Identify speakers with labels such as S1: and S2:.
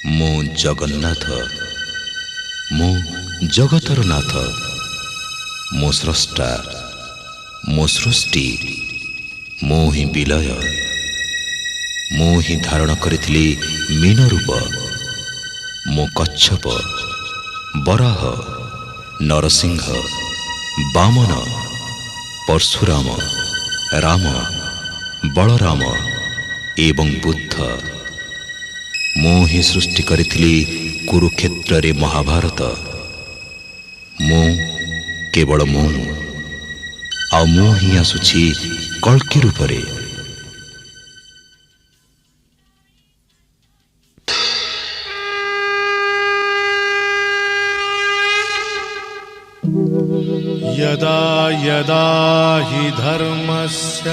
S1: ମୁଁ ଜଗନ୍ନାଥ, ମୁଁ ଜଗତର ନାଥ, ମୁଁ ସ୍ରଷ୍ଟା, ମୁଁ ସୃଷ୍ଟି, ମୁଁ ହିଁ ବିଲୟ। ମୁଁ ହିଁ ଧାରଣ କରିଥିଲି ମୀନ ରୂପ। ମୁଁ କଚ୍ଛପ, ବରାହ, ନରସିଂହ, ବାମନ, ପରଶୁରାମ, ରାମ, ବଳରାମ ଏବଂ ବୁଦ୍ଧ। ମୁଁ ହିଁ ସୃଷ୍ଟି କରିଥିଲି କୁରୁକ୍ଷେତ୍ରରେ ମହାଭାରତ। ମୁଁ କେବଳ ମୁଁ, ଆଉ ମୁଁ ହିଁ ଆସୁଛି କଳ୍କି ରୂପରେ।
S2: यदा यदा हि धर्मस्य